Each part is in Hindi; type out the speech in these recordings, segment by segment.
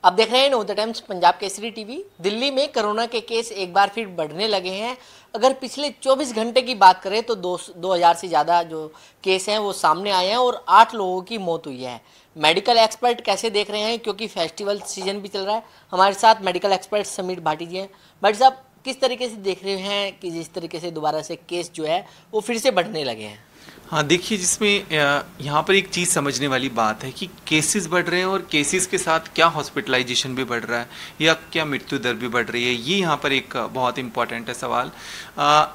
आप देख रहे हैं know the times Punjab Kesari TV. Delhi में कोरोना के केस एक बार फिर बढ़ने लगे हैं। अगर पिछले 24 घंटे की बात करें तो 2000 से ज़्यादा जो केस हैं वो सामने आए हैं और 8 लोगों की मौत हुई है। मेडिकल एक्सपर्ट कैसे देख रहे हैं, क्योंकि फेस्टिवल सीजन भी चल रहा है। हमारे साथ मेडिकल एक्सपर्ट समीर भाटी जी हैं। भाटी साहब, किस तरीके से देख रहे हैं कि जिस तरीके से दोबारा से केस जो है वो फिर से बढ़ने लगे हैं? हाँ, देखिए, जिसमें यहाँ पर एक चीज़ समझने वाली बात है कि केसेस बढ़ रहे हैं और केसेस के साथ क्या हॉस्पिटलाइजेशन भी बढ़ रहा है या क्या मृत्यु दर भी बढ़ रही है, ये यहाँ पर एक बहुत इंपॉर्टेंट है सवाल।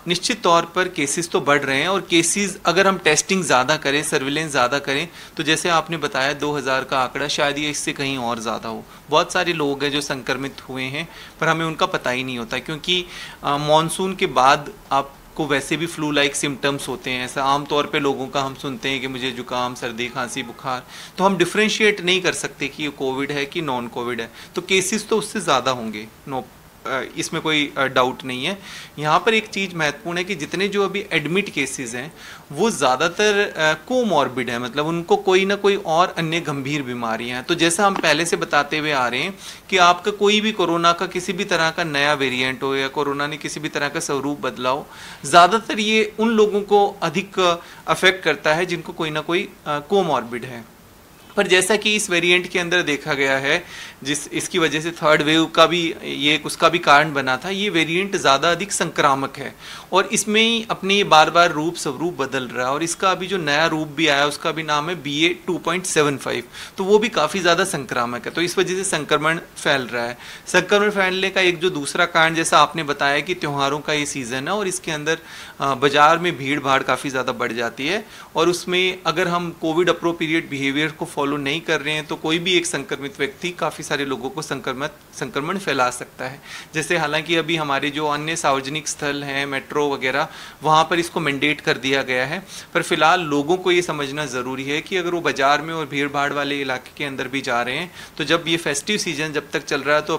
निश्चित तौर पर केसेस तो बढ़ रहे हैं और केसेस अगर हम टेस्टिंग ज़्यादा करें, सर्विलेंस ज़्यादा करें, तो जैसे आपने बताया 2000 का आंकड़ा, शायद ये इससे कहीं और ज़्यादा हो। बहुत सारे लोग हैं जो संक्रमित हुए हैं पर हमें उनका पता ही नहीं होता, क्योंकि मानसून के बाद आप को वैसे भी फ्लू लाइक सिम्टम्स होते हैं। ऐसा आमतौर पे लोगों का हम सुनते हैं कि मुझे जुकाम, सर्दी, खांसी, बुखार, तो हम डिफ्रेंशिएट नहीं कर सकते कि ये कोविड है कि नॉन कोविड है। तो केसेस तो उससे ज़्यादा होंगे, इसमें कोई डाउट नहीं है। यहाँ पर एक चीज़ महत्वपूर्ण है कि जितने जो अभी एडमिट केसेस हैं वो ज़्यादातर कोमॉर्बिड है, मतलब उनको कोई ना कोई और अन्य गंभीर बीमारियाँ हैं। तो जैसा हम पहले से बताते हुए आ रहे हैं कि आपका कोई भी कोरोना का किसी भी तरह का नया वेरिएंट हो या कोरोना ने किसी भी तरह का स्वरूप बदला हो, ज़्यादातर ये उन लोगों को अधिक अफेक्ट करता है जिनको कोई ना कोई कोमॉर्बिड है। पर जैसा कि इस वेरिएंट के अंदर देखा गया है, इसकी वजह से थर्ड वेव का भी ये उसका भी कारण बना था, ये वेरिएंट ज़्यादा अधिक संक्रामक है और इसमें ही अपने बार बार रूप स्वरूप बदल रहा है। और इसका अभी जो नया रूप भी आया उसका भी नाम है BA 2.75, तो वो भी काफ़ी ज़्यादा संक्रामक है। तो इस वजह से संक्रमण फैल रहा है। संक्रमण फैलने का एक जो दूसरा कारण, जैसा आपने बताया कि त्योहारों का ये सीज़न है और इसके अंदर बाजार में भीड़ भाड़ काफ़ी ज़्यादा बढ़ जाती है और उसमें अगर हम कोविड अप्रोप्रिएट बिहेवियर को फॉलो नहीं कर रहे हैं तो कोई भी एक संक्रमित व्यक्ति काफ़ी सारे लोगों को संक्रमण फैला सकता है। जैसे हालांकि अभी हमारे जो अन्य सार्वजनिक स्थल हैं, मेट्रो वगैरह, वहाँ पर इसको मैंडेट कर दिया गया है, पर फिलहाल लोगों को ये समझना ज़रूरी है कि अगर वो बाज़ार में और भीड़ भाड़ वाले इलाके के अंदर भी जा रहे हैं तो जब ये फेस्टिव सीजन जब तक चल रहा है तो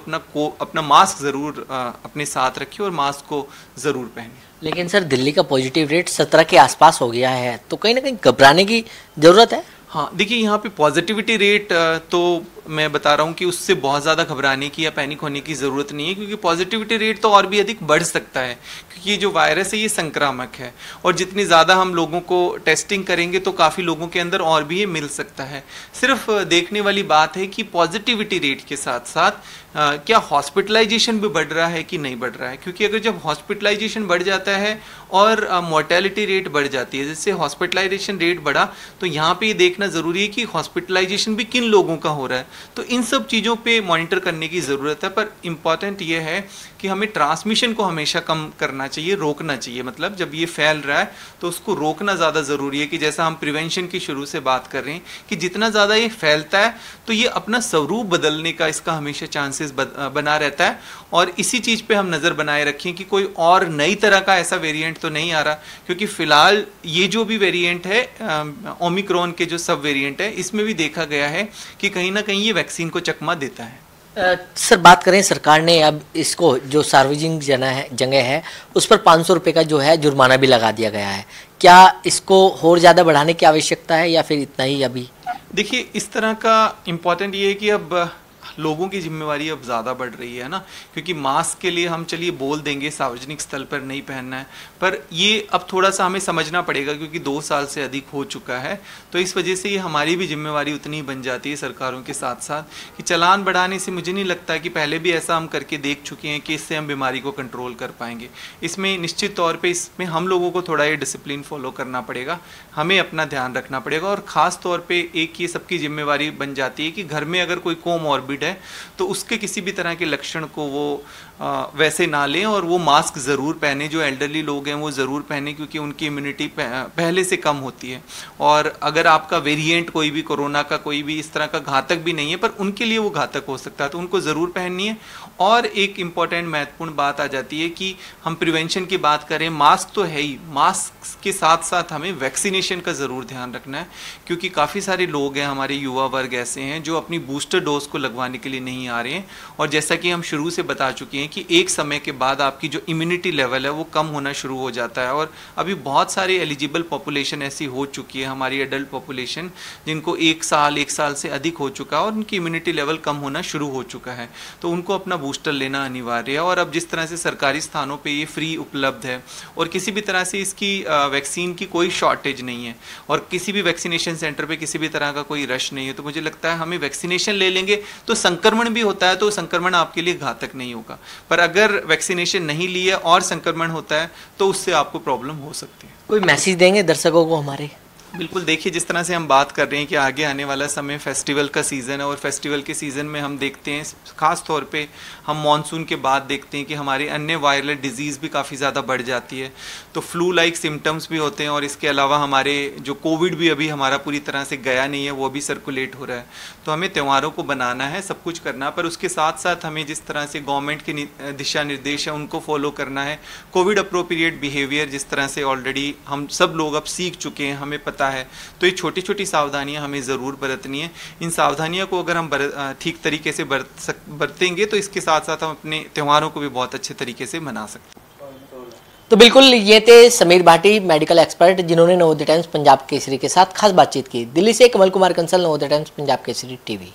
अपना मास्क ज़रूर अपने साथ रखिए और मास्क को ज़रूर पहनिए। लेकिन सर, दिल्ली का पॉजिटिव रेट 17 के आसपास हो गया है, तो कहीं ना कहीं घबराने की ज़रूरत है। हाँ, देखिए, यहाँ पे पॉजिटिविटी रेट तो मैं बता रहा हूँ कि उससे बहुत ज़्यादा घबराने की या पैनिक होने की ज़रूरत नहीं है, क्योंकि पॉजिटिविटी रेट तो और भी अधिक बढ़ सकता है, क्योंकि ये जो वायरस है ये संक्रामक है और जितनी ज़्यादा हम लोगों को टेस्टिंग करेंगे तो काफ़ी लोगों के अंदर और भी ये मिल सकता है। सिर्फ देखने वाली बात है कि पॉजिटिविटी रेट के साथ साथ क्या हॉस्पिटलाइजेशन भी बढ़ रहा है कि नहीं बढ़ रहा है, क्योंकि अगर जब हॉस्पिटलाइजेशन बढ़ जाता है और मोर्टेलिटी रेट बढ़ जाती है, जैसे हॉस्पिटलाइजेशन रेट बढ़ा, तो यहाँ पे ये देखना ज़रूरी है कि हॉस्पिटलाइजेशन भी किन लोगों का हो रहा है। तो इन सब चीज़ों पे मॉनिटर करने की ज़रूरत है। पर इम्पॉर्टेंट ये है कि हमें ट्रांसमिशन को हमेशा कम करना चाहिए, रोकना चाहिए। मतलब जब ये फैल रहा है तो उसको रोकना ज़्यादा ज़रूरी है, कि जैसा हम प्रिवेंशन की शुरू से बात कर रहे हैं कि जितना ज़्यादा ये फैलता है तो ये अपना स्वरूप बदलने का इसका हमेशा चांसेस बना रहता है। और इसी चीज़ पे हम नज़र बनाए रखें कि कोई और नई तरह का ऐसा वेरिएंट तो नहीं आ रहा, क्योंकि फ़िलहाल ये जो भी वेरिएंट है ओमिक्रॉन के जो सब वेरिएंट है, इसमें भी देखा गया है कि कहीं ना कहीं ये वैक्सीन को चकमा देता है। सर, बात करें, सरकार ने अब इसको जो सार्वजनिक जगह है उस पर 500 रुपये का जो है जुर्माना भी लगा दिया गया है। क्या इसको और ज़्यादा बढ़ाने की आवश्यकता है या फिर इतना ही अभी? देखिए, इस तरह का इम्पोर्टेंट ये है कि अब लोगों की जिम्मेवारी अब ज़्यादा बढ़ रही है ना, क्योंकि मास्क के लिए हम चलिए बोल देंगे सार्वजनिक स्थल पर नहीं पहनना है, पर ये अब थोड़ा सा हमें समझना पड़ेगा, क्योंकि 2 साल से अधिक हो चुका है। तो इस वजह से ये हमारी भी जिम्मेवारी उतनी ही बन जाती है सरकारों के साथ साथ, कि चालान बढ़ाने से मुझे नहीं लगता कि पहले भी ऐसा हम करके देख चुके हैं कि इससे हम बीमारी को कंट्रोल कर पाएंगे। इसमें निश्चित तौर पर इसमें हम लोगों को थोड़ा ये डिसिप्लिन फॉलो करना पड़ेगा, हमें अपना ध्यान रखना पड़ेगा। और ख़ास तौर पर एक ये सबकी जिम्मेवारी बन जाती है कि घर में अगर कोई कोमॉर्बिड है तो उसके किसी भी तरह के लक्षण को वो वैसे ना लें और वो मास्क ज़रूर पहने। जो एल्डरली लोग हैं वो ज़रूर पहने, क्योंकि उनकी इम्यूनिटी पहले से कम होती है। और अगर आपका वेरिएंट कोई भी कोरोना का कोई भी इस तरह का घातक भी नहीं है, पर उनके लिए वो घातक हो सकता है, तो उनको ज़रूर पहननी है। और एक इम्पॉर्टेंट महत्वपूर्ण बात आ जाती है कि हम प्रिवेंशन की बात करें, मास्क तो है ही, मास्क के साथ साथ हमें वैक्सीनेशन का ज़रूर ध्यान रखना है, क्योंकि काफ़ी सारे लोग हैं, हमारे युवा वर्ग ऐसे हैं जो अपनी बूस्टर डोज को लगवाने के लिए नहीं आ रहे हैं। और जैसा कि हम शुरू से बता चुके हैं कि एक समय के बाद आपकी जो इम्यूनिटी लेवल है वो कम होना शुरू हो जाता है। और अभी बहुत सारी एलिजिबल पॉपुलेशन ऐसी हो चुकी है, हमारी एडल्ट पॉपुलेशन, जिनको एक साल से अधिक हो चुका है और उनकी इम्यूनिटी लेवल कम होना शुरू हो चुका है, तो उनको अपना बूस्टर लेना अनिवार्य है। और अब जिस तरह से सरकारी स्थानों पे ये फ्री उपलब्ध है और किसी भी तरह से इसकी वैक्सीन की कोई शॉर्टेज नहीं है और किसी भी वैक्सीनेशन सेंटर पे किसी भी तरह का कोई रश नहीं है, तो मुझे लगता है हमें वैक्सीनेशन ले लेंगे तो संक्रमण भी होता है तो संक्रमण आपके लिए घातक नहीं होगा, पर अगर वैक्सीनेशन नहीं लिया और संक्रमण होता है तो उससे आपको प्रॉब्लम हो सकती है। कोई मैसेज देंगे दर्शकों को हमारे? बिल्कुल, देखिए जिस तरह से हम बात कर रहे हैं कि आगे आने वाला समय फेस्टिवल का सीज़न है और फेस्टिवल के सीज़न में हम देखते हैं, ख़ास तौर पे हम मॉनसून के बाद देखते हैं कि हमारे अन्य वायरल डिजीज़ भी काफ़ी ज़्यादा बढ़ जाती है, तो फ्लू लाइक सिम्टम्स भी होते हैं और इसके अलावा हमारे जो कोविड भी अभी हमारा पूरी तरह से गया नहीं है, वो भी सर्कुलेट हो रहा है। तो हमें त्योहारों को बनाना है, सब कुछ करना है, पर उसके साथ साथ हमें जिस तरह से गवर्नमेंट के दिशा निर्देश है उनको फॉलो करना है। कोविड अप्रोप्रिएट बिहेवियर जिस तरह से ऑलरेडी हम सब लोग अब सीख चुके हैं, हमें पता है, तो ये छोटी छोटी सावधानियां हमें ज़रूर बरतनी है। इन सावधानियों को अगर हम ठीक तरीके से बरतेंगे तो इसके साथ साथ हम अपने त्योहारों को भी बहुत अच्छे तरीके से मना सकते हैं। तो बिल्कुल, ये थे समीर भाटी, मेडिकल एक्सपर्ट, जिन्होंने नवोदय टाइम्स पंजाब केसरी के साथ खास बातचीत की। दिल्ली से कमल कुमार कंसल, नवोदय टाइम्स पंजाब केसरी टीवी।